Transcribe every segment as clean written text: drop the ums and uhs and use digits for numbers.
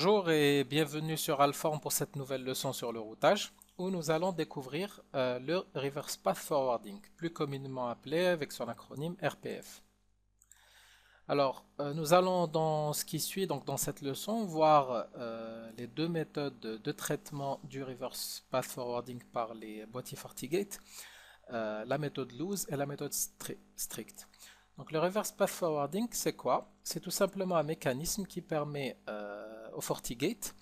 Bonjour et bienvenue sur Alform pour cette nouvelle leçon sur le routage où nous allons découvrir le Reverse Path Forwarding, plus communément appelé avec son acronyme RPF. Alors, nous allons dans ce qui suit, donc dans cette leçon, voir les deux méthodes de traitement du Reverse Path Forwarding par les boîtiers FortiGate, la méthode loose et la méthode strict. Donc le Reverse Path Forwarding, c'est quoi? C'est tout simplement un mécanisme qui permet au FortiGate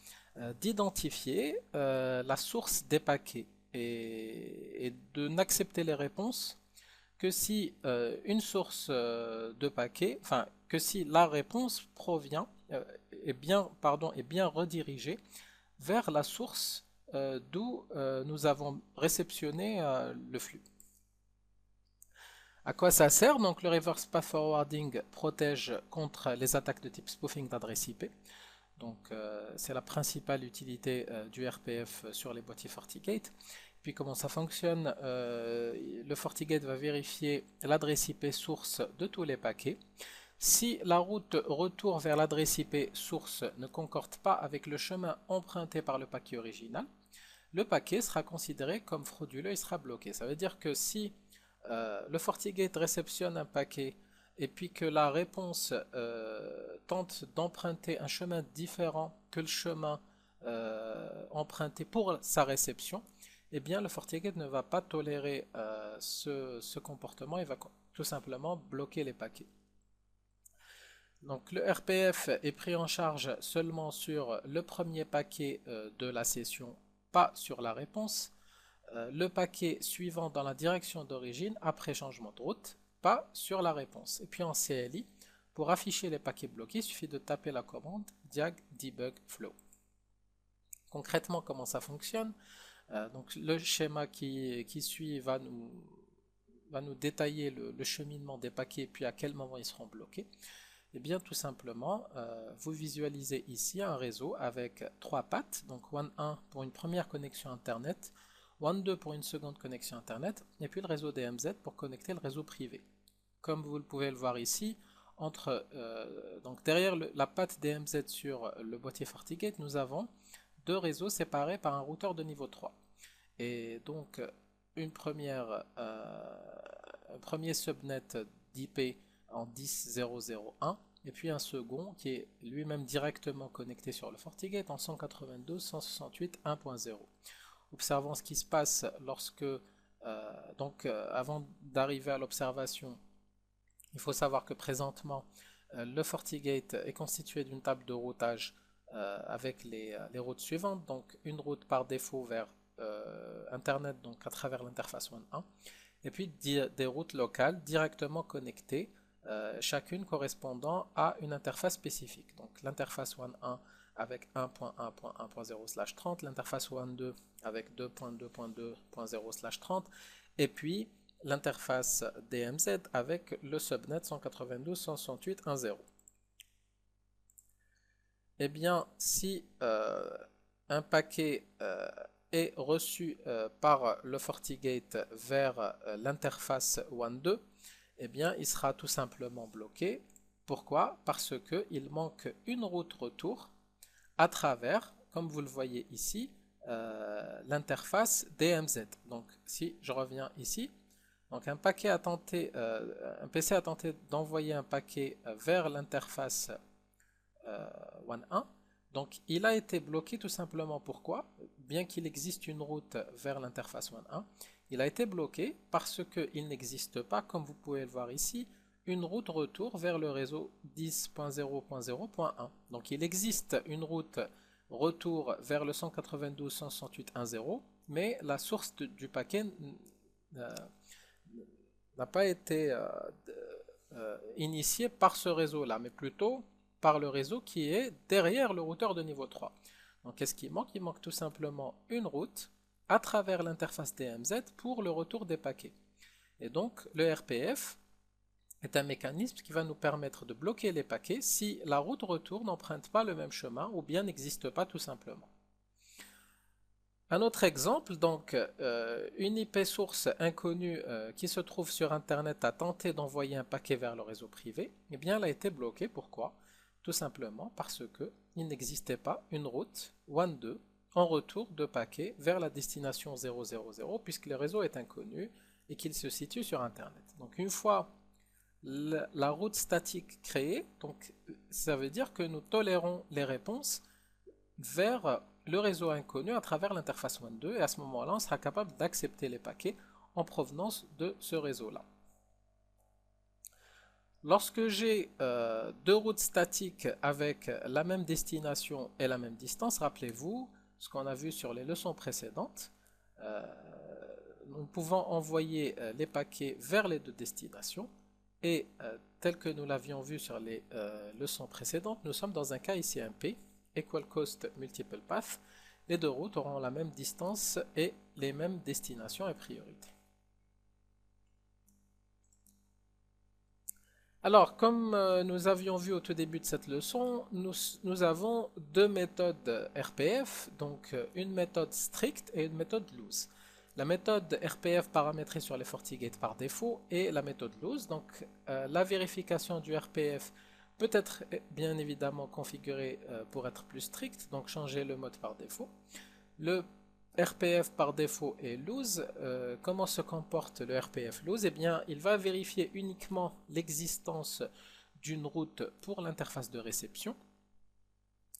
d'identifier la source des paquets et de n'accepter les réponses que si une source de paquet, enfin que si la réponse provient est bien redirigée vers la source d'où nous avons réceptionné le flux. À quoi ça sert? Donc le reverse path forwarding protège contre les attaques de type spoofing d'adresse IP. Donc c'est la principale utilité du RPF sur les boîtiers FortiGate. Puis comment ça fonctionne? Le FortiGate va vérifier l'adresse IP source de tous les paquets. Si la route retour vers l'adresse IP source ne concorde pas avec le chemin emprunté par le paquet original, le paquet sera considéré comme frauduleux et sera bloqué. Ça veut dire que si le FortiGate réceptionne un paquet et puis que la réponse tente d'emprunter un chemin différent que le chemin emprunté pour sa réception, eh bien le FortiGate ne va pas tolérer ce comportement, il va tout simplement bloquer les paquets. Donc le RPF est pris en charge seulement sur le premier paquet de la session, pas sur la réponse. Le paquet suivant dans la direction d'origine après changement de route, pas sur la réponse. Et puis en CLI, pour afficher les paquets bloqués, il suffit de taper la commande diag debug flow. Concrètement, comment ça fonctionne? Donc le schéma qui suit va nous détailler le cheminement des paquets et puis à quel moment ils seront bloqués. Et bien tout simplement, vous visualisez ici un réseau avec trois pattes, donc WAN1 pour une première connexion Internet, WAN2 pour une seconde connexion Internet, et puis le réseau DMZ pour connecter le réseau privé. Comme vous pouvez le voir ici, donc derrière la patte DMZ sur le boîtier FortiGate, nous avons deux réseaux séparés par un routeur de niveau 3. Et donc un premier subnet d'IP en 10.0.0.1 et puis un second qui est lui-même directement connecté sur le FortiGate en 192.168.1.0. Observons ce qui se passe lorsque, avant d'arriver à l'observation, il faut savoir que présentement, le FortiGate est constitué d'une table de routage avec les routes suivantes. Donc une route par défaut vers Internet, donc à travers l'interface WAN 1, et puis des routes locales directement connectées, chacune correspondant à une interface spécifique. Donc l'interface WAN 1 avec 1.1.1.0/30, l'interface WAN 2 avec 2.2.2.0/30, et puis l'interface DMZ avec le subnet 192.168.1.0. Eh bien, si un paquet est reçu par le FortiGate vers l'interface WAN 2, eh bien, il sera tout simplement bloqué. Pourquoi? Parce qu'il manque une route retour à travers, comme vous le voyez ici, l'interface DMZ. Donc, si je reviens ici, donc un PC a tenté d'envoyer un paquet vers l'interface WAN 1. Donc, il a été bloqué tout simplement. Pourquoi? Bien qu'il existe une route vers l'interface WAN 1, il a été bloqué parce qu'il n'existe pas, comme vous pouvez le voir ici, une route retour vers le réseau 10.0.0.1. Donc il existe une route retour vers le 192.168.1.0, mais la source du paquet n'a pas été initiée par ce réseau-là, mais plutôt par le réseau qui est derrière le routeur de niveau 3. Donc qu'est-ce qui manque? Il manque tout simplement une route à travers l'interface DMZ pour le retour des paquets. Et donc le RPF est un mécanisme qui va nous permettre de bloquer les paquets si la route retour n'emprunte pas le même chemin ou bien n'existe pas tout simplement. Un autre exemple, donc une IP source inconnue qui se trouve sur Internet a tenté d'envoyer un paquet vers le réseau privé, eh bien elle a été bloquée. Pourquoi? Tout simplement parce que il n'existait pas une route WAN2 en retour de paquets vers la destination 000 puisque le réseau est inconnu et qu'il se situe sur Internet. Donc une fois la route statique créée, donc ça veut dire que nous tolérons les réponses vers le réseau inconnu à travers l'interface WAN2 et à ce moment-là on sera capable d'accepter les paquets en provenance de ce réseau-là. Lorsque j'ai deux routes statiques avec la même destination et la même distance, rappelez-vous ce qu'on a vu sur les leçons précédentes, nous pouvons envoyer les paquets vers les deux destinations et tel que nous l'avions vu sur les leçons précédentes, nous sommes dans un cas ICMP, Equal Cost Multiple Path. Les deux routes auront la même distance et les mêmes destinations et priorités. Alors, comme nous avions vu au tout début de cette leçon, nous avons deux méthodes RPF, donc une méthode stricte et une méthode loose. La méthode RPF paramétrée sur les FortiGate par défaut et la méthode loose. Donc, la vérification du RPF peut être bien évidemment configurée pour être plus stricte, donc changer le mode par défaut. Le RPF par défaut est loose. Comment se comporte le RPF loose? Eh bien, il va vérifier uniquement l'existence d'une route pour l'interface de réception.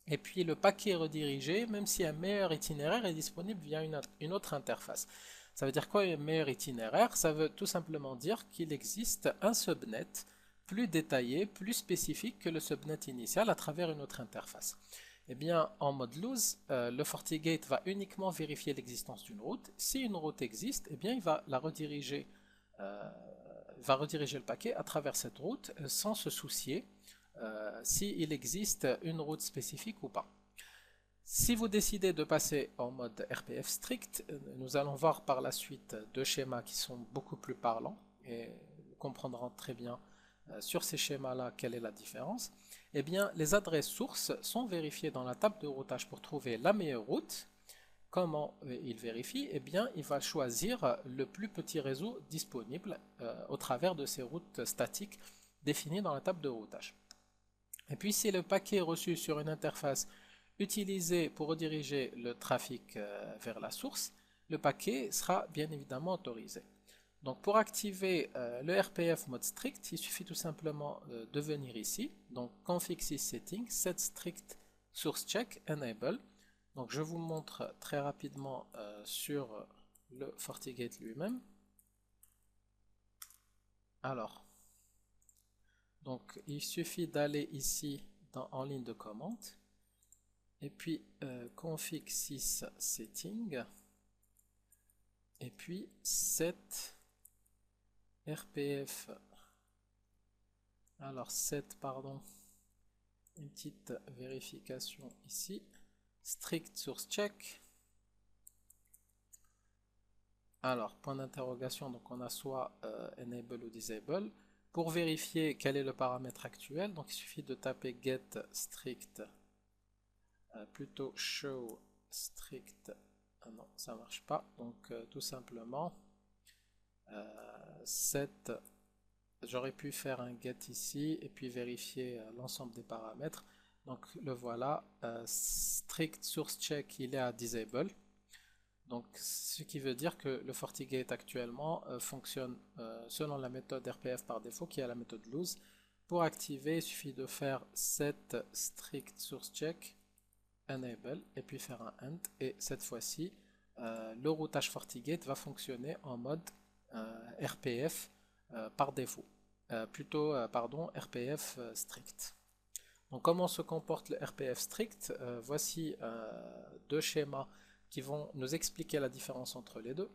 Et puis le paquet redirigé, même si un meilleur itinéraire est disponible via une autre interface. Ça veut dire quoi un meilleur itinéraire? Ça veut tout simplement dire qu'il existe un subnet plus détaillé, plus spécifique que le subnet initial à travers une autre interface. Eh bien, en mode loose, le FortiGate va uniquement vérifier l'existence d'une route. Si une route existe, eh bien, il va rediriger le paquet à travers cette route sans se soucier s'il existe une route spécifique ou pas. Si vous décidez de passer en mode RPF strict, nous allons voir par la suite deux schémas qui sont beaucoup plus parlants et vous comprendrez très bien sur ces schémas-là quelle est la différence. Eh bien, les adresses sources sont vérifiées dans la table de routage pour trouver la meilleure route. Comment il vérifie? Eh bien, il va choisir le plus petit réseau disponible au travers de ces routes statiques définies dans la table de routage. Et puis, si le paquet est reçu sur une interface utilisée pour rediriger le trafic vers la source, le paquet sera bien évidemment autorisé. Donc pour activer le RPF mode strict, il suffit tout simplement de venir ici, donc config syssetting, set strict source check enable. Donc je vous montre très rapidement sur le FortiGate lui-même. Alors, donc il suffit d'aller ici en ligne de commande et puis config syssetting et puis set RPF, alors une petite vérification ici, strict source check, alors point d'interrogation, donc on a soit enable ou disable, pour vérifier quel est le paramètre actuel, donc il suffit de taper get strict, plutôt show strict, non ça marche pas, donc tout simplement set, j'aurais pu faire un get ici et puis vérifier l'ensemble des paramètres, donc le voilà, strict source check il est à disable, donc ce qui veut dire que le FortiGate actuellement fonctionne selon la méthode RPF par défaut qui est la méthode loose. Pour activer il suffit de faire set strict source check enable et puis faire un end et cette fois-ci le routage FortiGate va fonctionner en mode RPF par défaut, RPF strict. Donc comment se comporte le RPF strict? Voici deux schémas qui vont nous expliquer la différence entre les deux.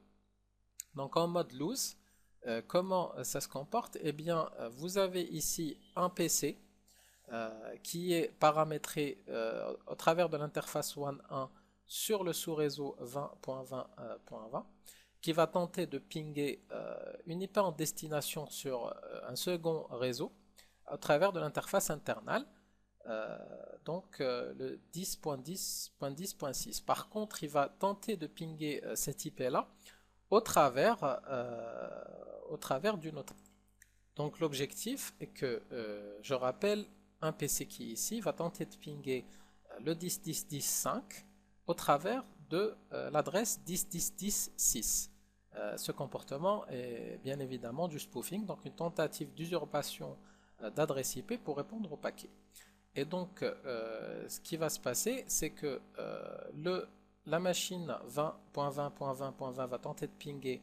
Donc en mode loose, comment ça se comporte? Eh bien vous avez ici un PC qui est paramétré au travers de l'interface WAN 1 sur le sous-réseau 20.20.20 qui va tenter de pinguer une IP en destination sur un second réseau au travers de l'interface internale, donc le 10.10.10.6. Par contre, il va tenter de pinguer cette IP là au travers d'une autre. Donc l'objectif est que, je rappelle, un PC qui est ici va tenter de pinguer le 10.10.10.5 au travers de l'adresse 10.10.10.6. Ce comportement est bien évidemment du spoofing, donc une tentative d'usurpation d'adresse IP pour répondre au paquet. Et donc, ce qui va se passer, c'est que la machine 20.20.20.20 va tenter de pinguer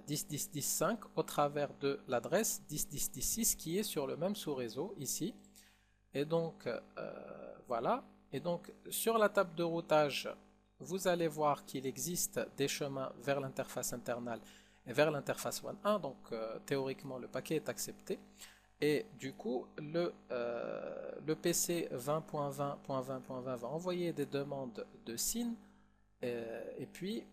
10.10.10.5 au travers de l'adresse 10.10.10.6 qui est sur le même sous-réseau ici. Et donc, voilà. Et donc, sur la table de routage, vous allez voir qu'il existe des chemins vers l'interface internale et vers l'interface WAN1. Donc, théoriquement, le paquet est accepté. Et du coup, le PC 20.20.20.20 va envoyer des demandes de SYN et puis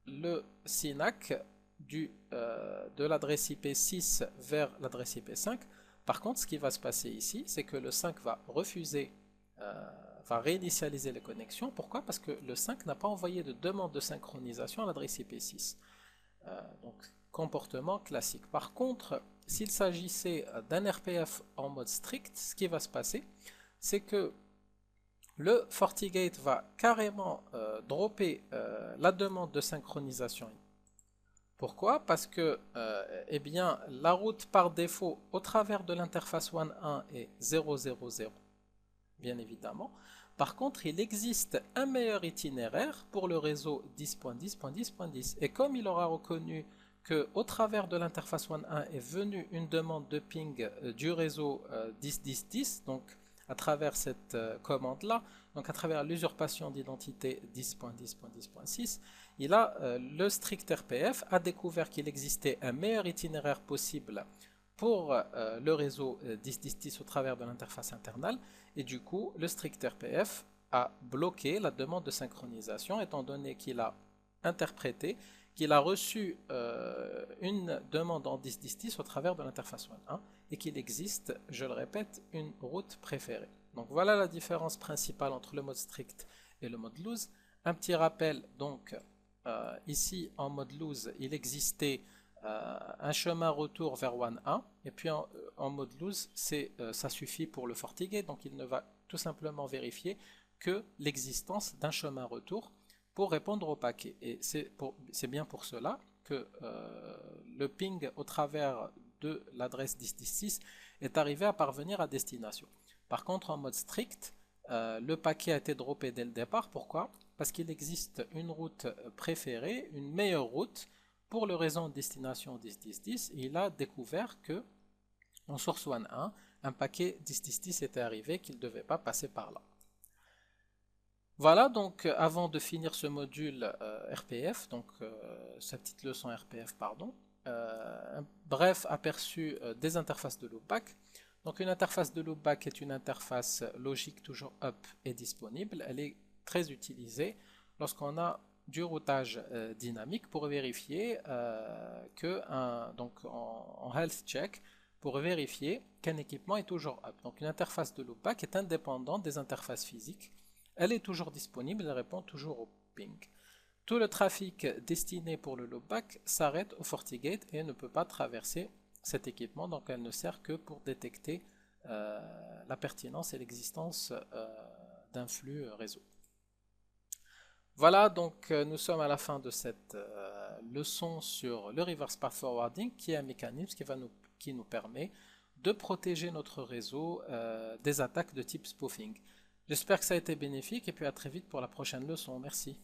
le SYNAC de l'adresse IP 6 vers l'adresse IP 5. Par contre, ce qui va se passer ici, c'est que le 5 va refuser, va réinitialiser les connexions. Pourquoi? Parce que le 5 n'a pas envoyé de demande de synchronisation à l'adresse IP 6. Donc, comportement classique. Par contre, s'il s'agissait d'un RPF en mode strict, ce qui va se passer, c'est que le FortiGate va carrément dropper la demande de synchronisation. Pourquoi? Parce que eh bien, la route par défaut au travers de l'interface WAN1 est 000, bien évidemment. Par contre, il existe un meilleur itinéraire pour le réseau 10.10.10.10. Et comme il aura reconnu qu'au travers de l'interface WAN1 est venue une demande de ping du réseau 10.10.10, donc à travers cette commande-là, donc à travers l'usurpation d'identité 10.10.10.6, le strict RPF a découvert qu'il existait un meilleur itinéraire possible pour le réseau 10.10.10 au travers de l'interface internale, et du coup, le strict RPF a bloqué la demande de synchronisation étant donné qu'il a interprété qu'il a reçu une demande en 10.10.10 au travers de l'interface WAN1 et qu'il existe, je le répète, une route préférée. Donc voilà la différence principale entre le mode strict et le mode loose. Un petit rappel, donc ici en mode loose, il existait un chemin retour vers WAN1 et puis en mode loose, ça suffit pour le FortiGate, donc il ne va tout simplement vérifier que l'existence d'un chemin retour pour répondre au paquet. Et c'est bien pour cela que le ping au travers de l'adresse 10.10.6 est arrivé à parvenir à destination. Par contre, en mode strict, le paquet a été droppé dès le départ. Pourquoi? Parce qu'il existe une route préférée, une meilleure route pour le réseau de destination 10.10.10. Et il a découvert que en source WAN1, un paquet 10.10.10 était arrivé, qu'il ne devait pas passer par là. Voilà, donc avant de finir ce module RPF, donc cette petite leçon RPF, pardon, un bref aperçu des interfaces de loopback. Donc une interface de loopback est une interface logique toujours up et disponible. Elle est très utilisée lorsqu'on a du routage dynamique pour vérifier donc en health check, pour vérifier qu'un équipement est toujours up. Donc une interface de loopback est indépendante des interfaces physiques. Elle est toujours disponible, elle répond toujours au ping. Tout le trafic destiné pour le loopback s'arrête au FortiGate et ne peut pas traverser cet équipement, donc elle ne sert que pour détecter la pertinence et l'existence d'un flux réseau. Voilà, donc nous sommes à la fin de cette leçon sur le reverse path forwarding, qui est un mécanisme qui nous permet de protéger notre réseau des attaques de type spoofing. J'espère que ça a été bénéfique et puis à très vite pour la prochaine leçon. Merci.